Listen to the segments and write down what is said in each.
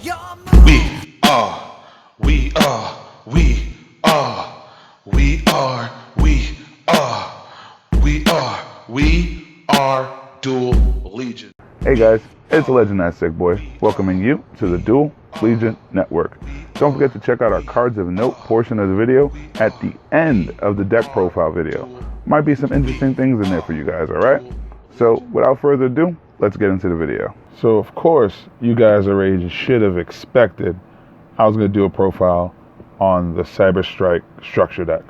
We are, we are, we are, we are, we are, we are Duel Legion. Hey guys, it's LegendThatSicBoy, welcoming you to the Duel Legion Network. Don't forget to check out our cards of note portion of the video at the end of the deck profile video. Might be some interesting things in there for you guys, alright? So, without further ado, let's get into the video. So, of course, you guys already should have expected I was going to do a profile on the Cyber-Strike structure deck.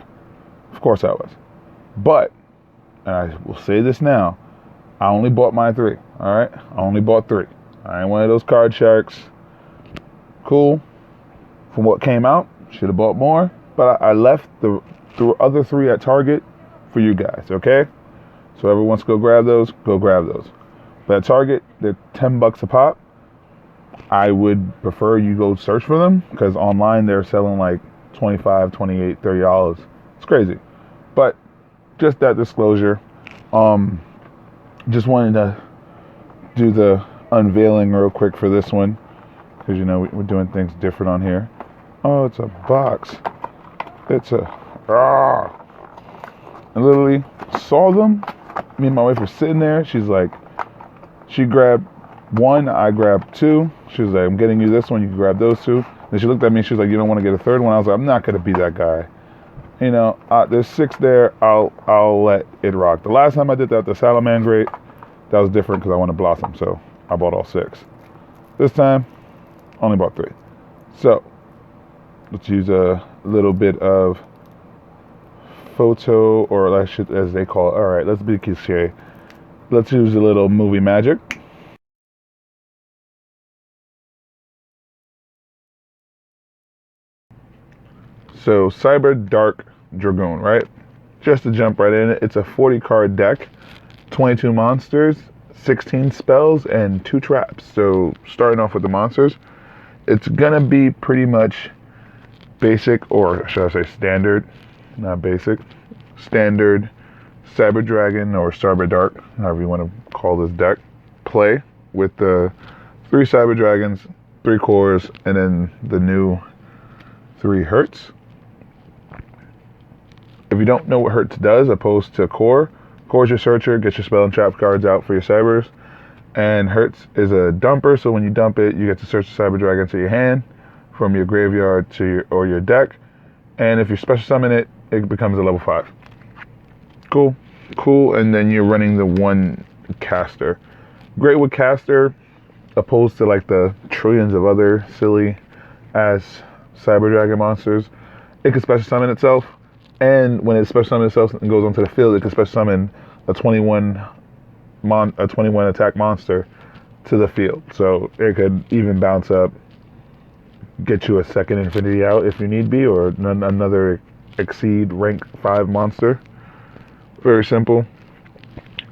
Of course I was. But, and I will say this now, I only bought my 3, alright? I only bought 3. I ain't one of those card sharks. Cool. From what came out, should have bought more. But I left the other 3 at Target for you guys, okay? So whoever wants to go grab those, go grab those. But at Target, they're $10 a pop. I would prefer you go search for them, because online they're selling like $25, $28, $30. It's crazy. But just that disclosure. Just wanted to do the unveiling real quick for this one, because you know we're doing things different on here. Oh, it's a box. It's a I literally saw them. Me and my wife were sitting there. She's like, she grabbed 1, I grabbed 2. She was like, I'm getting you this one, you can grab those 2. Then she looked at me, she was like, you don't want to get a 3rd one? I was like, I'm not gonna be that guy. You know, there's 6 there. I'll let it rock. The last time I did that, the Salamander, that was different because I wanted Blossom, so I bought all 6. This time, only bought 3. So let's use a little bit of photo, or as they call it. All right, let's be cliche. Let's use a little movie magic. So CYBER-DARK-DRAGOON, right? Just to jump right in, it's a 40 card deck, 22 monsters, 16 spells, and 2 traps. So starting off with the monsters, it's gonna be pretty much basic, or should I say standard, not basic, standard Cyber Dragon or Cyber Dark, however you want to call this deck, play with the 3 Cyber Dragons, 3 cores, and then the new 3 Hertz. If you don't know what Hertz does, opposed to Core is your searcher, gets your spell and trap cards out for your Cybers. And Hertz is a dumper, so when you dump it, you get to search the Cyber Dragon to your hand, from your graveyard to your deck. And if you special summon it, it becomes a level 5. Cool, and then you're running the 1 caster. Great with caster, opposed to like the trillions of other silly ass Cyber Dragon monsters. It can special summon itself. And when it special summons itself and goes onto the field, it can special summon a 21 attack monster to the field. So it could even bounce up, get you a 2nd Infinity out if you need be, or another exceed rank 5 monster. Very simple.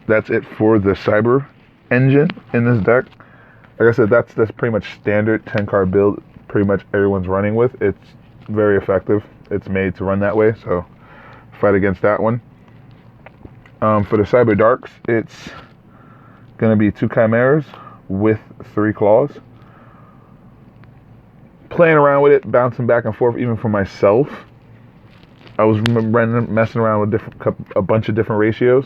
That's it for the Cyber engine in this deck. Like I said, that's pretty much standard 10 card build. Pretty much everyone's running with. It's very effective. It's made to run that way, so fight against that one. For the Cyber Darks, it's going to be 2 Chimeras with 3 Claws. Playing around with it, bouncing back and forth, even for myself. I was messing around with a bunch of different ratios.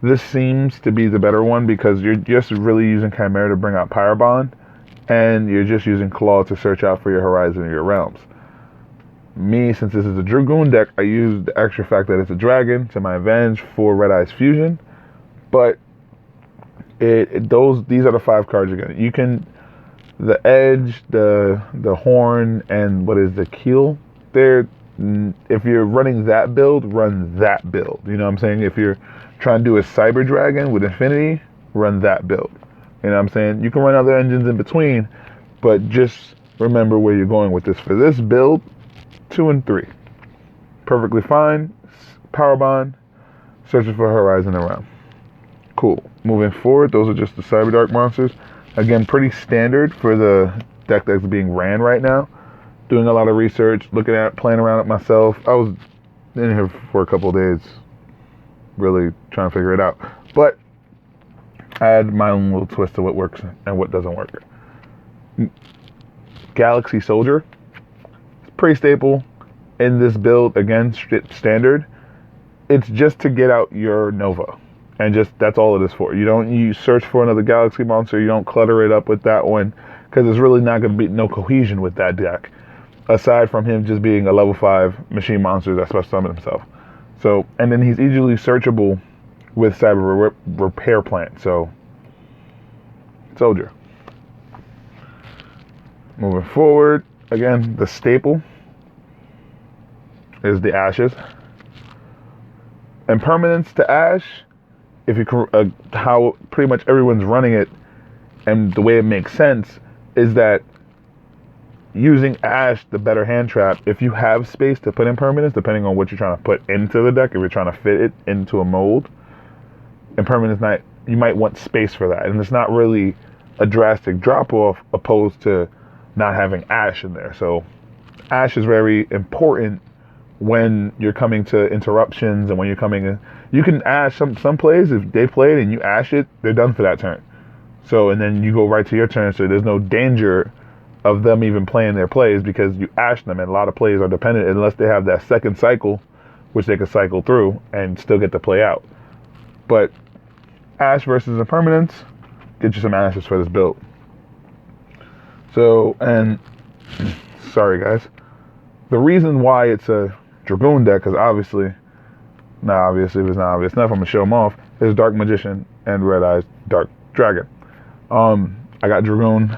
This seems to be the better one, because you're just really using Chimera to bring out Pyre Bond, and you're just using Claw to search out for your Horizon or your Realms. Me, since this is a Dragoon deck, I used the extra fact that it's a dragon to my advantage for Red Eyes Fusion. But these are the 5 cards you're gonna. You can, the edge, the horn, and what is the keel. If you're running that build, run that build. You know what I'm saying? If you're trying to do a Cyber Dragon with Infinity, run that build. You know what I'm saying? You can run other engines in between, but just remember where you're going with this. For this build, 2 and 3. Perfectly fine. Power Bond. Searching for Horizon around. Cool. Moving forward, those are just the Cyber Dark monsters. Again, pretty standard for the deck that's being ran right now. Doing a lot of research, looking at, playing around it myself. I was in here for a couple of days, really trying to figure it out. But I had my own little twist to what works and what doesn't work. Galaxy Soldier. It's pretty staple in this build. Again, standard. It's just to get out your Nova. And just, that's all it is for. You search for another Galaxy monster. You don't clutter it up with that one, because there's really not going to be no cohesion with that deck, aside from him just being a level 5 machine monster that special summon himself. So, and then he's easily searchable with Cyber Repair Plant. So, Soldier. Moving forward, again, the staple is the Ashes. And permanence to Ash, if you how pretty much everyone's running it, and the way it makes sense is that using Ash, the better hand trap, if you have space to put in permanence, depending on what you're trying to put into the deck, if you're trying to fit it into a mold, and permanence you might want space for that. And it's not really a drastic drop off opposed to not having Ash in there. So Ash is very important when you're coming to interruptions, and when you're coming in. You can Ash some plays, if they played and you Ash it, they're done for that turn. So, and then you go right to your turn, so there's no danger of them even playing their plays because you Ash them, and a lot of plays are dependent unless they have that second cycle, which they can cycle through and still get to play out. But Ash versus Impermanence, get you some Ashes for this build. So, and sorry guys, the reason why it's a Dragoon deck, because obviously if it's not obvious enough, I'm gonna show them off, is Dark Magician and Red Eyes Dark Dragon. I got Dragoon.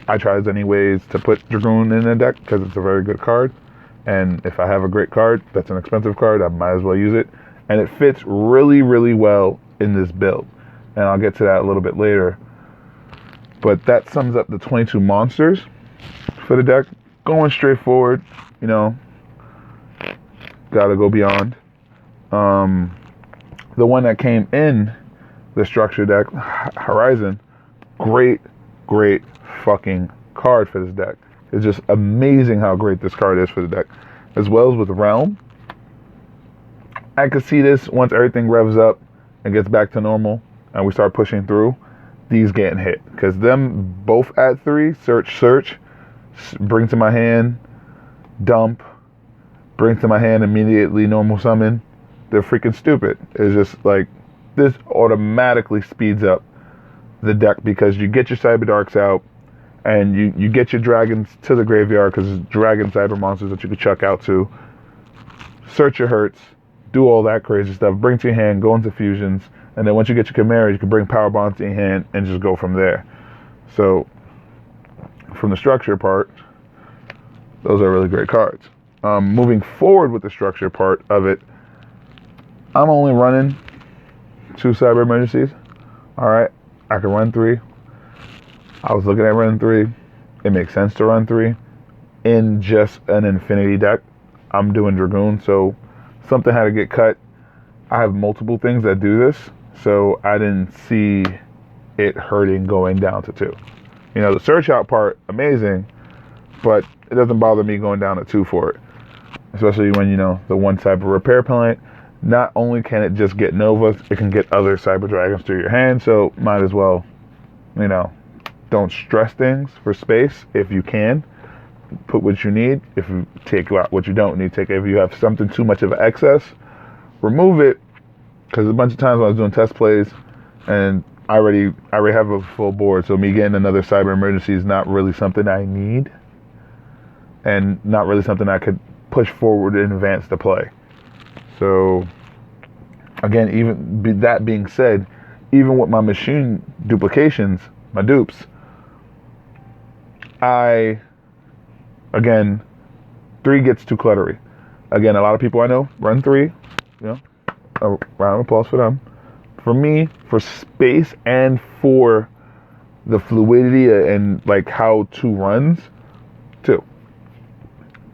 I tried any ways to put Dragoon in the deck because it's a very good card, and if I have a great card that's an expensive card, I might as well use it, and it fits really, really well in this build, and I'll get to that a little bit later. But that sums up the 22 monsters for the deck. Going straight forward, gotta go beyond. The one that came in the structure deck, Horizon, great fucking card for this deck. It's just amazing how great this card is for the deck. As well as with Realm. I could see this once everything revs up and gets back to normal and we start pushing through, these getting hit. Because them both at 3, search, bring to my hand, dump, bring to my hand, immediately normal summon. They're freaking stupid. It's just like, this automatically speeds up the deck because you get your CyberDarks out and you get your dragons to the graveyard, because it's dragon cyber monsters that you can chuck out to. Search your hurts, do all that crazy stuff, bring to your hand, go into fusions, and then once you get your Chimera, you can bring Power Bond to your hand and just go from there. So, from the structure part, those are really great cards. Moving forward with the structure part of it, I'm only running 2 Cyber Emergencies. Alright, I can run 3. I was looking at running 3. It makes sense to run 3 in just an Infinity deck. I'm doing Dragoon, so something had to get cut. I have multiple things that do this, so I didn't see it hurting going down to 2. The search out part, amazing, but it doesn't bother me going down to 2 for it. Especially when, the one Cyber Repair Plant, not only can it just get Novas, it can get other Cyber Dragons through your hand, so might as well, don't stress things for space if you can. Put what you need. If you take out what you don't need, if you have something too much of an excess, remove it. Because a bunch of times when I was doing test plays, and I already have a full board, so me getting another Cyber Emergency is not really something I need, and not really something I could push forward in advance to play. So, again, even that being said, even with my machine duplications, my dupes, again, 3 gets too cluttery. Again, a lot of people I know run 3, a round of applause for them. For me, for space and for the fluidity and like how 2 runs, 2.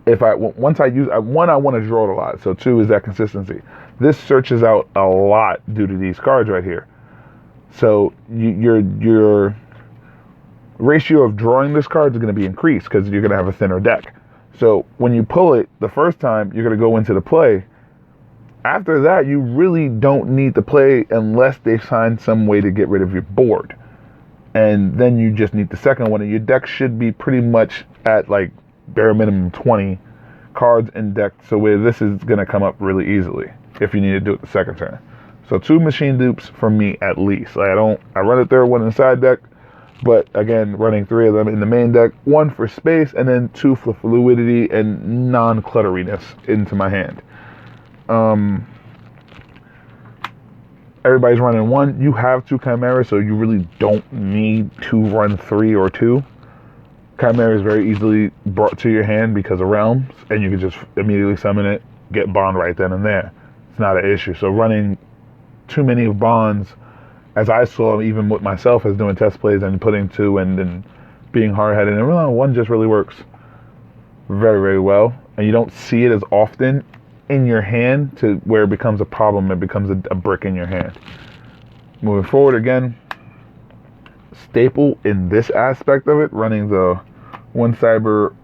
Once I use 1, I want to draw it a lot. So 2 is that consistency. This searches out a lot due to these cards right here. So your ratio of drawing this card is going to be increased because you're going to have a thinner deck. So when you pull it the first time, you're going to go into the play. After that, you really don't need to play unless they find some way to get rid of your board. and then you just need the second one, and your deck should be pretty much at like bare minimum 20 cards in deck, so where this is going to come up really easily if you need to do it the second turn. So 2 machine dupes for me at least. Like I run a third one in the side deck, but again, running 3 of them in the main deck, 1 for space and then 2 for fluidity and non-clutteriness into my hand. Everybody's running 1. You have 2 chimeras, so you really don't need to run 3 or 2. Chimera is very easily brought to your hand because of realms, and you can just immediately summon it, get bond right then and there. It's not an issue. So running too many of bonds, as I saw even with myself as doing test plays and putting 2 and being hard-headed, and really 1 just really works very, very well. And you don't see it as often in your hand to where it becomes a problem. It becomes a brick in your hand. Moving forward again, staple in this aspect of it, running the 1 Cyberload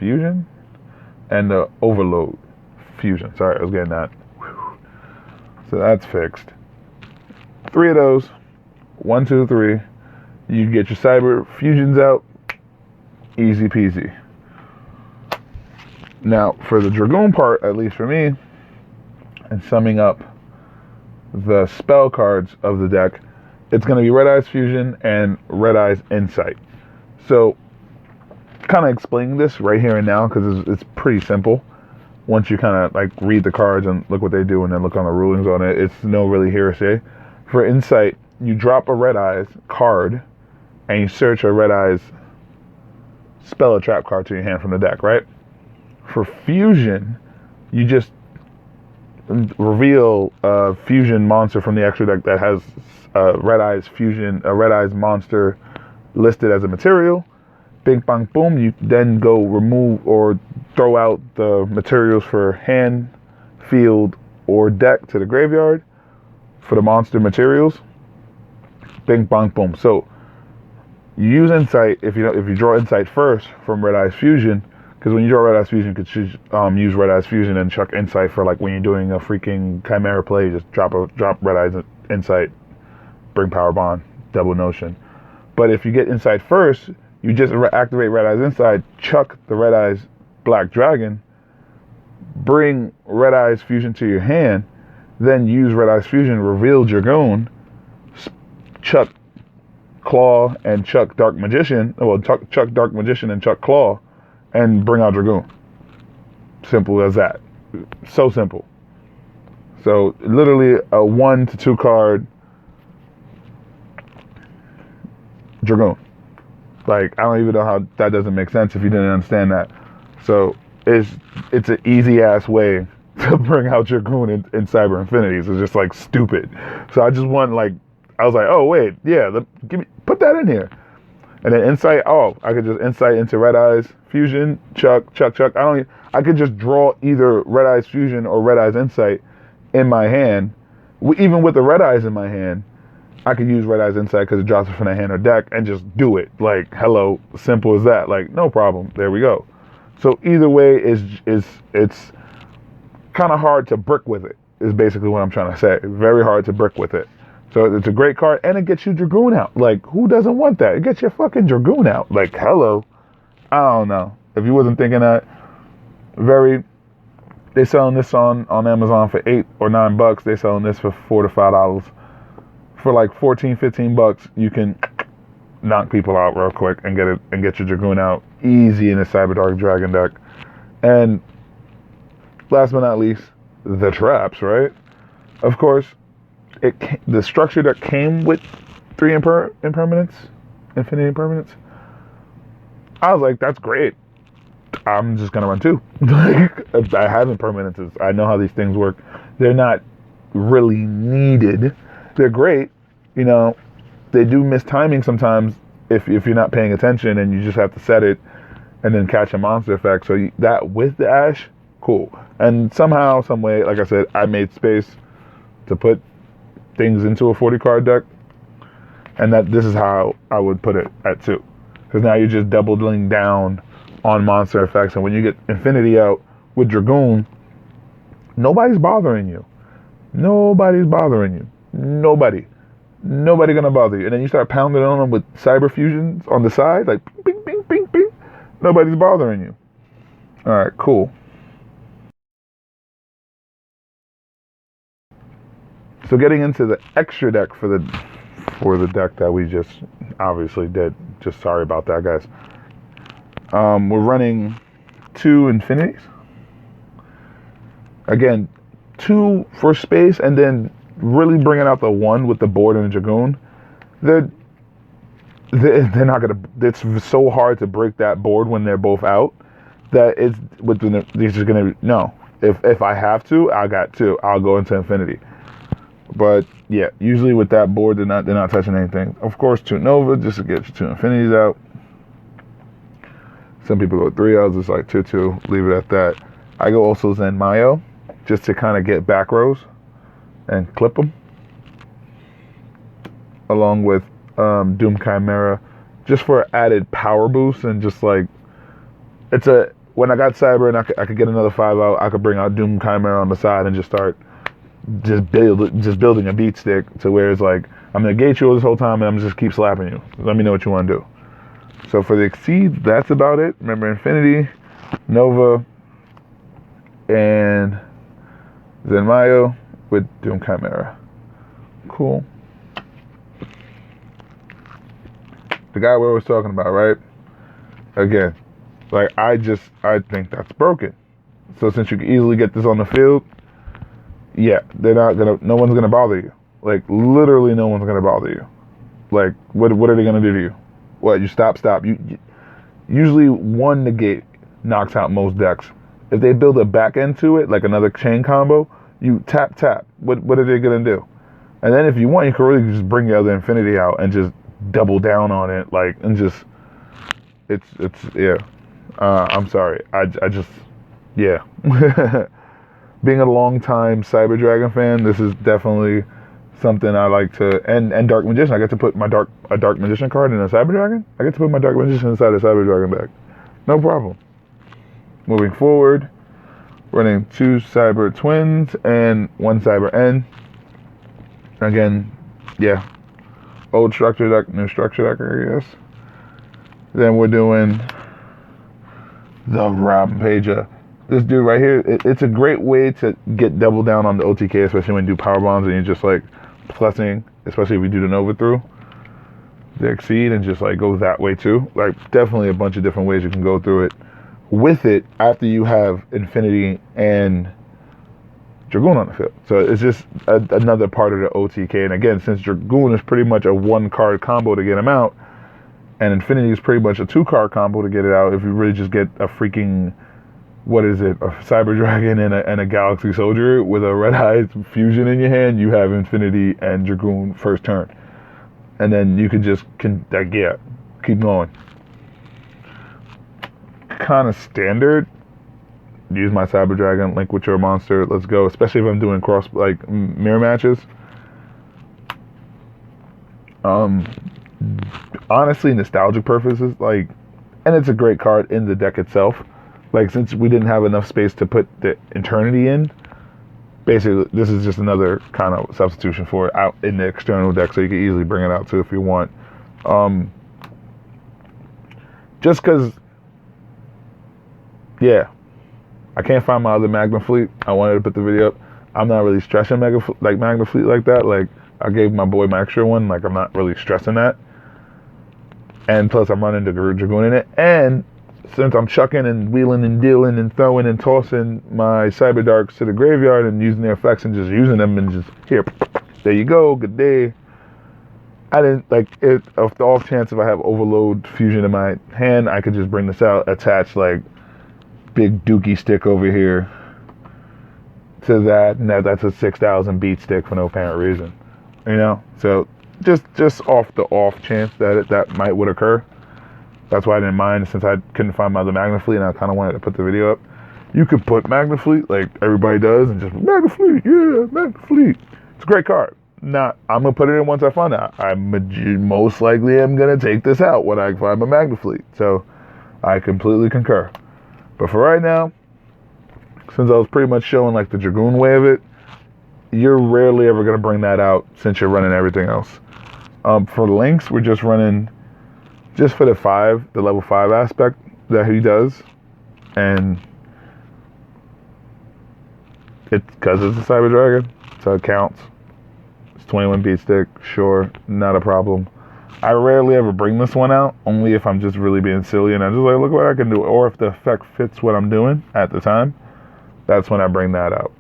Fusion and the Overload Fusion. Sorry, I was getting that. So that's fixed. 3 of those. 1, 2, 3. You get your Cyber Fusions out. Easy peasy. Now, for the Dragoon part, at least for me, and summing up the spell cards of the deck, it's going to be Red Eyes Fusion and Red Eyes Insight. So, kind of explaining this right here and now because it's pretty simple. Once you kind of like read the cards and look what they do and then look on the rulings on it, it's no really hearsay. For Insight, you drop a Red Eyes card and you search a Red Eyes spell or trap card to your hand from the deck, right? For Fusion, you just reveal a fusion monster from the extra deck that has Red Eyes Fusion, a Red Eyes monster listed as a material. Bing, bang, boom. You then go remove or throw out the materials for hand, field, or deck to the graveyard for the monster materials. Bing, bang, boom. So you use Insight if you draw Insight first from Red Eyes Fusion. Because when you draw Red Eyes Fusion, you could use Red Eyes Fusion and chuck Insight for like when you're doing a freaking Chimera play, you just drop Red Eyes Insight, bring Power Bond, double Notion. But if you get Insight first, you just activate Red Eyes Insight, chuck the Red Eyes Black Dragon, bring Red Eyes Fusion to your hand, then use Red Eyes Fusion, reveal Dragoon, chuck Claw and chuck Dark Magician, chuck Dark Magician and chuck Claw, and bring out Dragoon. Simple as that. So simple. So literally a 1 to 2 card Dragoon. Like, I don't even know how that doesn't make sense if you didn't understand that. So it's an easy ass way to bring out Dragoon in Cyber Infinities. It's just like stupid. So I just want I was like, oh wait, yeah, put that in here. And then Insight, I could just Insight into Red Eyes Fusion, chuck. I could just draw either Red Eyes Fusion or Red Eyes Insight in my hand. Even with the Red Eyes in my hand, I could use Red Eyes Insight because it drops it from the hand or deck and just do it. Like, hello, simple as that. Like, no problem. There we go. So either way, it's kind of hard to brick with it, is basically what I'm trying to say. Very hard to brick with it. So it's a great card, and it gets you Dragoon out. Like, who doesn't want that? It gets your fucking Dragoon out. Like, hello. I don't know. If you wasn't thinking that, they selling this on Amazon for $8 or $9. They selling this for $4 to $5. For like 14, 15 bucks, you can knock people out real quick and get your Dragoon out easy in a CYBER-DARK-DRAGON deck. And last but not least, the traps, right? Of course, the structure that came with 3 impermanents, infinity impermanents, I was like, that's great. I'm just gonna run 2. Like, I have impermanences. I know how these things work. They're not really needed. They're great. You know, they do miss timing sometimes if you're not paying attention and you just have to set it and then catch a monster effect. So that with the Ash, cool. And somehow, some way, like I said, I made space to put things into a 40 card deck, and this is how I would put it at 2, because now you're just doubling down on monster effects. And when you get Infinity out with Dragoon, nobody's bothering you. Nobody. nobody gonna bother you. And then you start pounding on them with cyber fusions on the side, like bing, bing, bing, bing. Nobody's bothering you. All right, cool. So getting into the extra deck for the deck that we just obviously did. Just sorry about that, guys. We're running 2 infinities. Again, 2 for space, and then really bringing out the 1 with the board and the dragoon. They're not gonna. It's so hard to break that board when they're both out. That it's they're just gonna no. If I have to, I got to. I'll go into infinity. But yeah, usually with that board, they're not touching anything. Of course, 2 Nova just to get your 2 infinities out. Some people go 3 L's, it's like 2/2. Leave it at that. I go also Zen Mayo just to kind of get back rows and clip them, along with Doom Chimera, just for added power boost and just like when I got Cyber and I could get another 5 out, I could bring out Doom Chimera on the side and just start building a beat stick to where it's like I'm gonna gate you this whole time and I'm just keep slapping you. Let me know what you want to do. So for the Exceed, that's about it. Remember Infinity, Nova, and Zen Mayo with Doom Chimera. Cool. The guy we were talking about, right? Again, like I think that's broken. So since you can easily get this on the field, yeah, no one's gonna bother you. Like literally no one's gonna bother you. Like what are they gonna do to you? What, you stop. Usually 1 negate knocks out most decks. If they build a back end to it, like another chain combo, you tap. What are they gonna do? And then if you want, you can really just bring the other infinity out and just double down on it, like, and just it's yeah. I'm sorry. I just yeah. Being a long time Cyber Dragon fan, this is definitely something I like to, and Dark Magician. I get to put a Dark Magician card in a Cyber Dragon. I get to put my Dark Magician inside a Cyber Dragon deck. No problem. Moving forward, running 2 Cyber Twins and 1 Cyber N. Again, yeah. Old structure deck, new structure deck, I guess. Then we're doing the Rampager. This dude right here, it's a great way to get double down on the OTK, especially when you do power bombs and you're just like plussing, especially if you do the Nova through the Exceed and just like go that way too. Like definitely a bunch of different ways you can go through it with it after you have Infinity and Dragoon on the field. So it's just another part of the OTK. And again, since Dragoon is pretty much a 1-card combo to get him out, and Infinity is pretty much a 2-card combo to get it out, if you really just get a freaking, what is it, a Cyber Dragon and a Galaxy Soldier with a Red Eyes fusion in your hand, you have Infinity and Dragoon first turn. And then you could just, keep going. Kind of standard. Use my Cyber Dragon, link with your monster, let's go. Especially if I'm doing cross, like, mirror matches. Honestly, nostalgic purposes, like, and it's a great card in the deck itself. Like, since we didn't have enough space to put the Eternity in, basically, this is just another kind of substitution for it out in the external deck, so you can easily bring it out too if you want. Just because, yeah, I can't find my other Magma Fleet. I wanted to put the video up. I'm not really stressing Magma Fleet like that. Like, I gave my boy my extra one. Like, I'm not really stressing that. And plus, I'm running the Dragoon in it. And since I'm chucking and wheeling and dealing and throwing and tossing my Cyber Darks to the graveyard and using their effects and just using them and just, here, there you go, good day. I didn't, like, of the off chance if I have Overload Fusion in my hand, I could just bring this out, attach, like, big dookie stick over here to that, and that's a 6,000 beat stick for no apparent reason, you know? So, just off the off chance that might would occur. That's why I didn't mind, since I couldn't find my other Magna Fleet and I kind of wanted to put the video up. You could put Magna Fleet like everybody does and just, Magna Fleet, yeah, Magna Fleet. It's a great card. Now, I'm going to put it in once I find out. I most likely am going to take this out when I find my Magna Fleet. So, I completely concur. But for right now, since I was pretty much showing like the Dragoon way of it, you're rarely ever going to bring that out since you're running everything else. For links, we're just running just for the level 5 aspect that he does, and because it's a Cyber Dragon, so it counts. It's 21 beat stick, sure, not a problem. I rarely ever bring this one out, only if I'm just really being silly and I'm just like, look what I can do, or if the effect fits what I'm doing at the time. That's when I bring that out.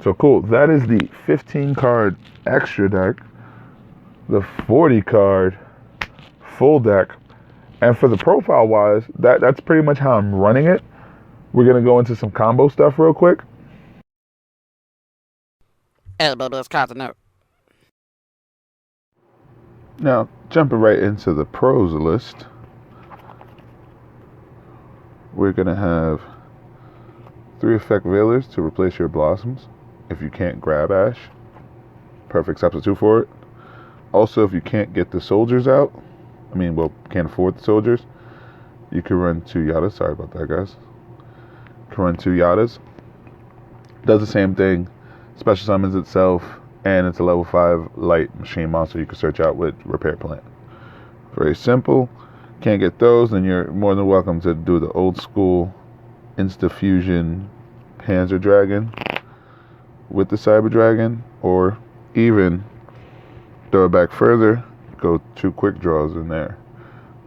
So cool. That is the 15 card extra deck, the 40 card full deck, and for the profile wise, that's pretty much how I'm running it. We're gonna go into some combo stuff real quick. Elbow does cards of note. Now, jumping right into the pros list, we're gonna have 3 effect veilers to replace your blossoms if you can't grab Ash. Perfect substitute for it. Also, if you can't get the soldiers out, can't afford the soldiers, you can run 2 Yadas. Sorry about that, guys. You can run 2 Yadas. Does the same thing. Special summons itself, and it's a level 5 light machine monster you can search out with Repair Plant. Very simple. Can't get those, then you're more than welcome to do the old school Insta Fusion Panzer Dragon with the Cyber Dragon, or even throw it back further, go 2 quick draws in there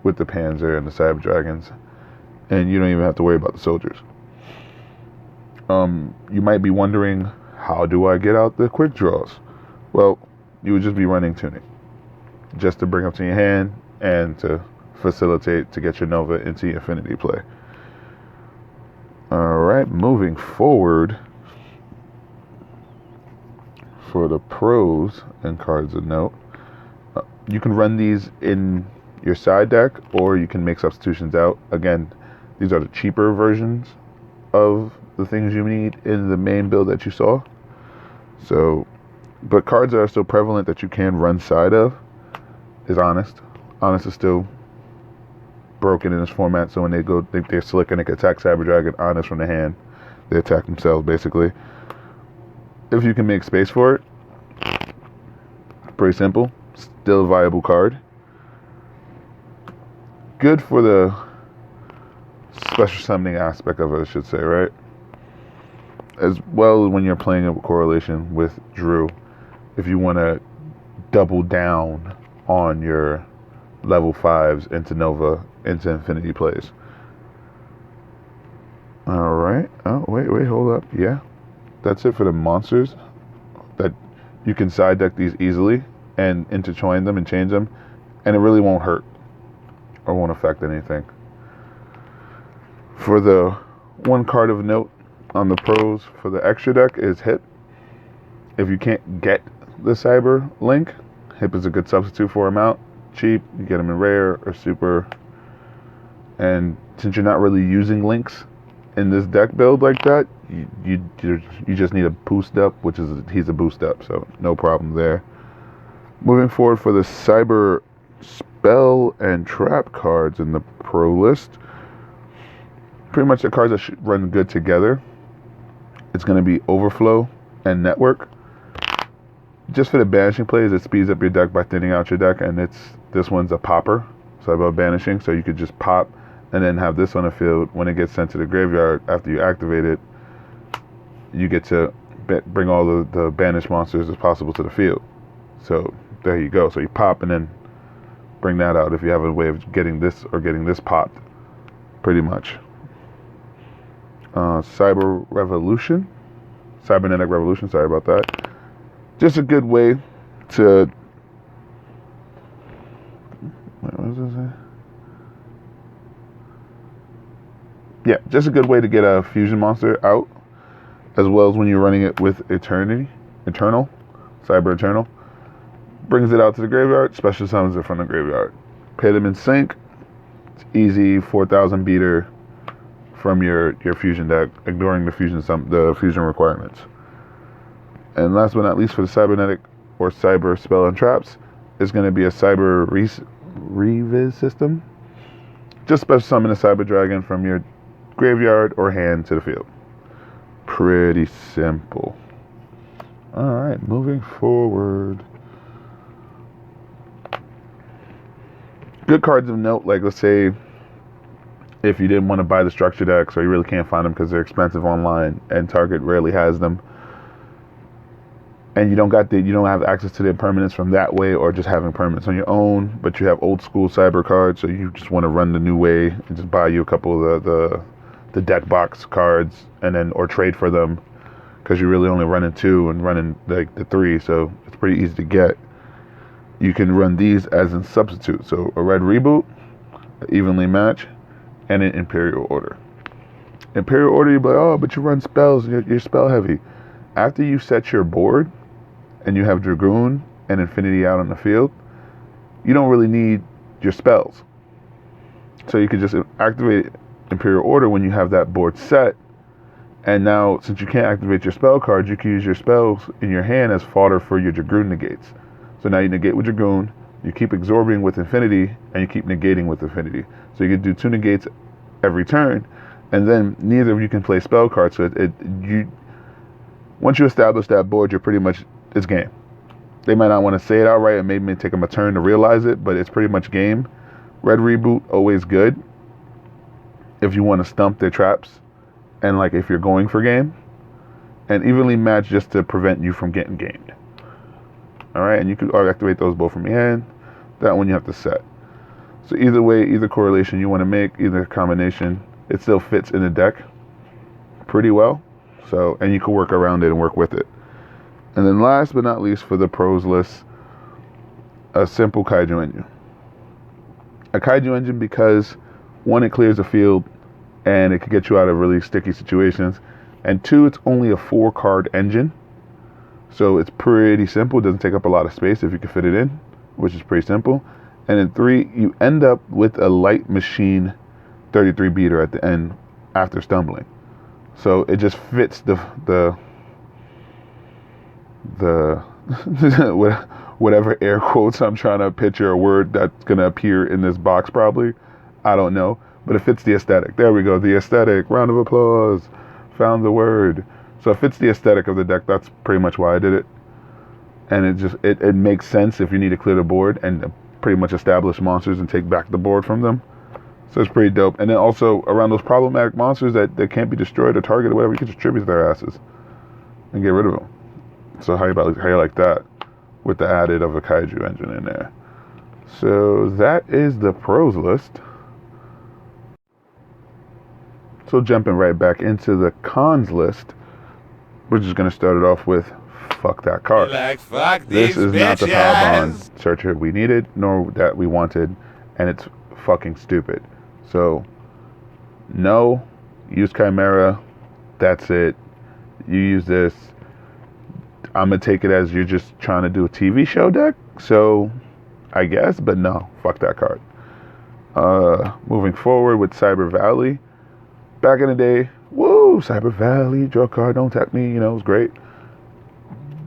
with the Panzer and the Cyber Dragons, and you don't even have to worry about the soldiers. You might be wondering, how do I get out the quick draws? Well, you would just be running Tunic, just to bring up to your hand and to facilitate to get your Nova into your Infinity play. Alright, moving forward, for the pros and cards of note, you can run these in your side deck, or you can make substitutions out. Again, these are the cheaper versions of the things you need in the main build that you saw. So, but cards that are still prevalent that you can run side of is Honest. Honest is still broken in this format, so when they're slick and they can attack Cyber Dragon, Honest from the hand, they attack themselves basically. If you can make space for it, pretty simple. Still a viable card. Good for the special summoning aspect of it, I should say, right? As well as when you're playing a correlation with Drew, if you want to double down on your level 5s into Nova, into Infinity plays. Alright. Oh, wait, hold up. Yeah. That's it for the monsters. That you can side deck these easily and intertwine them and change them, and it really won't hurt or won't affect anything. For the one card of note on the pros for the extra deck is Hip. If you can't get the Cyber Link, Hip is a good substitute for him out. Cheap, you get him in rare or super. And since you're not really using links in this deck build like that, you just need a boost up, he's a boost up, so no problem there. Moving forward for the Cyber Spell and Trap cards in the pro list, pretty much the cards that should run good together. It's going to be Overflow and Network. Just for the banishing plays, it speeds up your deck by thinning out your deck, and this one's a popper, so about banishing, so you could just pop and then have this on the field. When it gets sent to the graveyard after you activate it, you get to bring all the banished monsters as possible to the field. So there you go. So you pop and then bring that out if you have a way of getting this or getting this popped, pretty much. Cybernetic Revolution, sorry about that. Just a good way to, what was this? Yeah, just a good way to get a fusion monster out, as well as when you're running it with Cyber Eternal. Brings it out to the graveyard, special summons it from the graveyard. Pit him in sync. It's easy 4,000 beater from your fusion deck, ignoring the fusion requirements. And last but not least, for the cybernetic or cyber spell and traps, is going to be a cyber reviz system. Just special summon a Cyber Dragon from your graveyard or hand to the field. Pretty simple. Alright, moving forward. Good cards of note, like let's say if you didn't want to buy the structure decks or you really can't find them because they're expensive online and Target rarely has them, and you don't have access to the permanents from that way, or just having permanents on your own, but you have old school cyber cards, so you just want to run the new way and just buy you a couple of the deck box cards and then or trade for them because you're really only running 2 and running like the 3, so it's pretty easy to get. You can run these as in substitute, so a red reboot, evenly match, and an Imperial Order. Imperial Order, you're like, oh, but you run spells, you're spell heavy. After you set your board and you have Dragoon and Infinity out on the field, you don't really need your spells. So you can just activate Imperial Order when you have that board set. And now, since you can't activate your spell cards, you can use your spells in your hand as fodder for your Dragoon negates. So now you negate with Dragoon, you keep absorbing with Infinity, and you keep negating with Infinity. So you can do 2 negates every turn, and then neither of you can play spell cards. So once you establish that board, you're pretty much, it's game. They might not want to say it outright, and maybe take them a turn to realize it, but it's pretty much game. Red reboot, always good if you want to stump their traps, and like if you're going for game, and evenly match just to prevent you from getting gamed. All right, and you can activate those both from your hand. That one you have to set. So either way, either correlation you want to make, either combination, it still fits in the deck pretty well. So, and you can work around it and work with it. And then last but not least for the pros list, a simple Kaiju engine. A Kaiju engine because 1, it clears the field and it can get you out of really sticky situations. And 2, it's only a 4-card engine. So it's pretty simple. It doesn't take up a lot of space if you can fit it in, which is pretty simple. And then 3, you end up with a light machine 33 beater at the end after stumbling. So it just fits the whatever air quotes I'm trying to picture a word that's going to appear in this box probably. I don't know. But it fits the aesthetic. There we go. The aesthetic. Round of applause. Found the word. So it fits the aesthetic of the deck. That's pretty much why I did it. And it makes sense if you need to clear the board and pretty much establish monsters and take back the board from them. So it's pretty dope. And then also around those problematic monsters that can't be destroyed or targeted or whatever, you can just tribute their asses and get rid of them. So how you like that with the added of a Kaiju engine in there. So that is the pros list. So jumping right back into the cons list, we're just going to start it off with fuck that card. Like, fuck This is these not the power bitches. bond searcher we needed, nor that we wanted, and it's fucking stupid. So, no, use Chimera, that's it. You use this, I'm going to take it as you're just trying to do a TV show deck, so I guess, but no, fuck that card. Moving forward with Cyber Valley. Back in the day, woo, Cyber Valley, draw a card, don't attack me, it was great.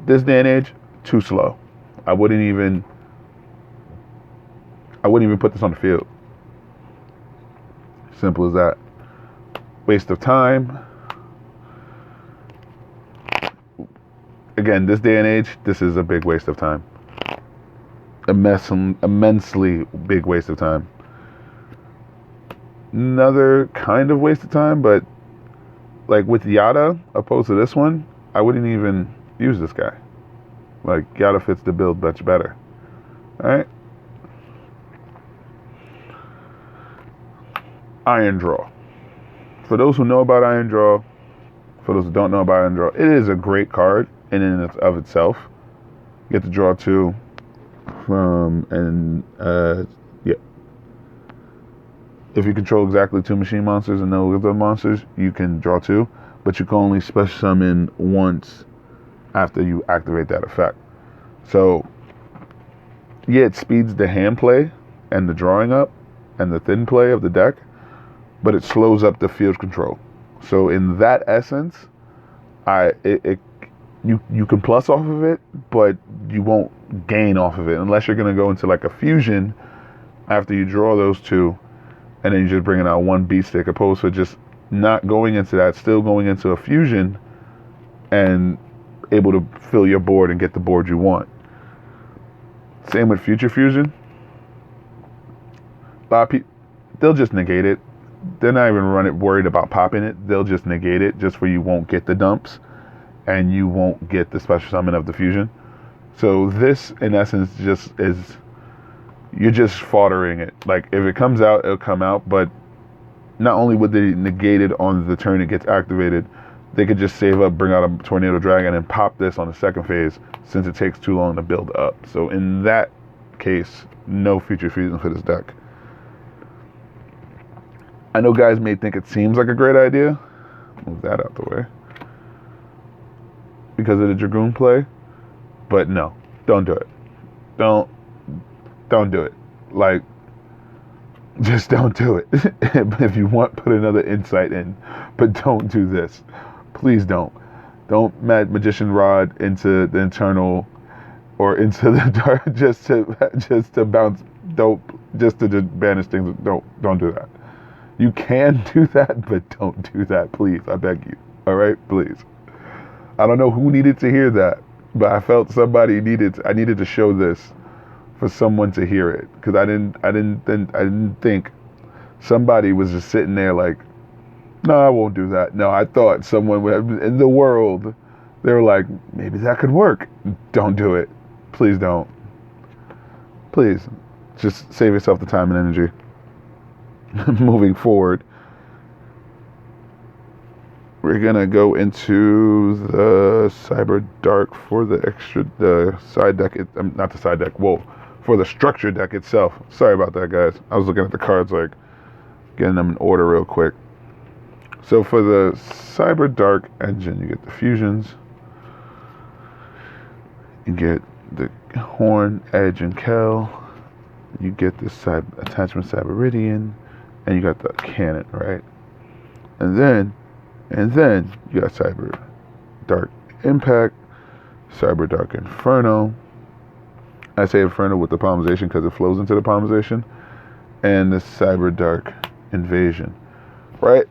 This day and age, too slow. I wouldn't even put this on the field. Simple as that. Waste of time. Again, this day and age, this is a big waste of time. Immensely big waste of time. Another kind of waste of time, but like with Yada, opposed to this one, I wouldn't even use this guy. Like, Yada fits the build much better. Alright? Iron Draw. For those who know about Iron Draw, for those who don't know about Iron Draw, it is a great card in and of itself. You get to draw 2 from, and yeah. If you control exactly 2 machine monsters and no other monsters, you can draw 2, but you can only special summon once after you activate that effect. So, yeah, it speeds the hand play and the drawing up and the thin play of the deck, but it slows up the field control. So in that essence, you can plus off of it, but you won't gain off of it unless you're going to go into like a fusion after you draw those 2, and then you're just bringing out 1 beat stick, opposed to just not going into that, still going into a fusion and able to fill your board and get the board you want. Same with Future Fusion. A lot of people, they'll just negate it. They're not even worried about popping it. They'll just negate it just for you won't get the dumps and you won't get the special summon of the fusion. So this, in essence, just is, you're just foddering it. Like, if it comes out, it'll come out, but not only would they negate it on the turn it gets activated, they could just save up, bring out a Tornado Dragon, and pop this on the second phase since it takes too long to build up. So in that case, no future fusion for this deck. I know guys may think it seems like a great idea. Move that out the way. Because of the Dragoon play. But no, don't do it. Don't do it. Like, just don't do it. If you want, put another insight in. But don't do this. Please don't. Don't Magician Rod into the internal or into the dark just to bounce. Just to banish things. Don't do that. You can do that, but don't do that, please. I beg you. All right, please. I don't know who needed to hear that, but I felt I needed to show this for someone to hear it, because I didn't think somebody was just sitting there like, no, I won't do that. No, I thought someone in the world, they were like, maybe that could work. Don't do it. Please don't. Please, just save yourself the time and energy. Moving forward, we're gonna go into the CYBER-Dark for the side deck. Not the side deck. Whoa, for the structure deck itself. Sorry about that, guys. I was looking at the cards, like getting them in order real quick. So for the CYBER-Dark engine, you get the fusions. You get the horn, edge, and kell. You get the attachment CYBERidian. And you got the cannon, right? And then you got CYBER-Dark Impact, CYBER-Dark Inferno. I say Inferno with the polymerization because it flows into the polymerization. And the CYBER-Dark Invasion, right?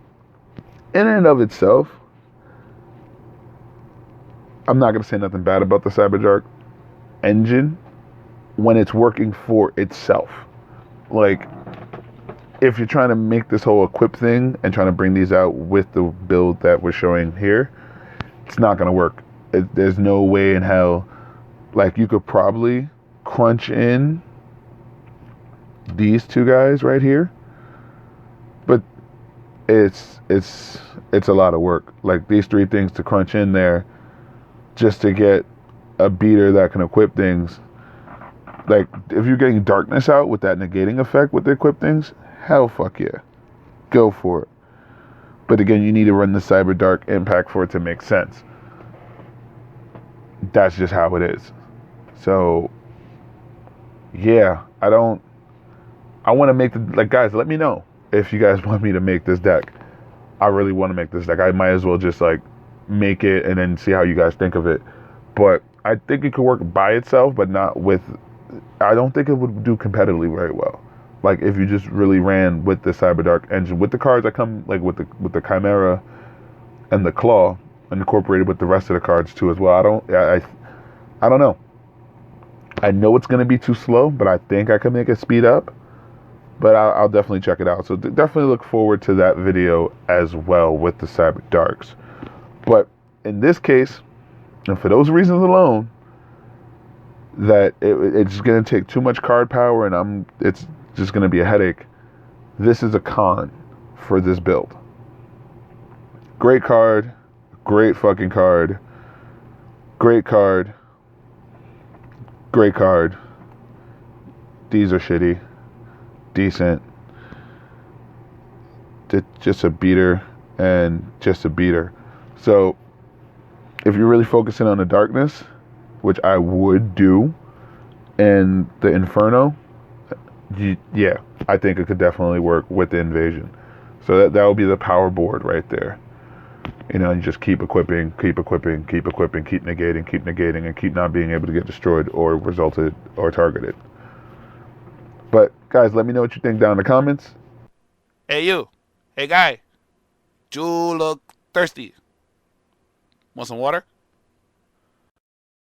In and of itself, I'm not going to say nothing bad about the CYBER-Dark engine when it's working for itself. Like, if you're trying to make this whole equip thing and trying to bring these out with the build that we're showing here, it's not going to work. There's no way in hell. Like, you could probably crunch in these two guys right here, but it's a lot of work. Like, these three things to crunch in there just to get a beater that can equip things. Like, if you're getting darkness out with that negating effect with the equip things, hell fuck yeah. Go for it. But again, you need to run the CYBER-Dark Impact for it to make sense. That's just how it is. So, yeah, I want to make like, guys, let me know if you guys want me to make this deck. I really want to make this deck. I might as well just, like, make it and then see how you guys think of it. But I think it could work by itself, but not with, I don't think it would do competitively very well. Like, if you just really ran with the CYBER-Dark engine, with the cards that come, like, with the Chimera and the Claw, and incorporated with the rest of the cards too as well. I don't know. I know it's gonna be too slow, but I think I can make it speed up. But I'll definitely check it out. So definitely look forward to that video as well with the CYBER-Darks. But in this case, and for those reasons alone, that it's gonna take too much card power, and it's just going to be a headache. This is a con for this build. Great card. Great fucking card. Great card. Great card. These are shitty. Decent. Just a beater and just a beater. So, if you're really focusing on the darkness, which I would do, and the Inferno, yeah, I think it could definitely work with the Invasion. So that would be the power board right there. You know, you just keep equipping, keep equipping, keep equipping, keep negating, and keep not being able to get destroyed or resulted or targeted. But guys, let me know what you think down in the comments. Hey you. Hey guy. You look thirsty. Want some water?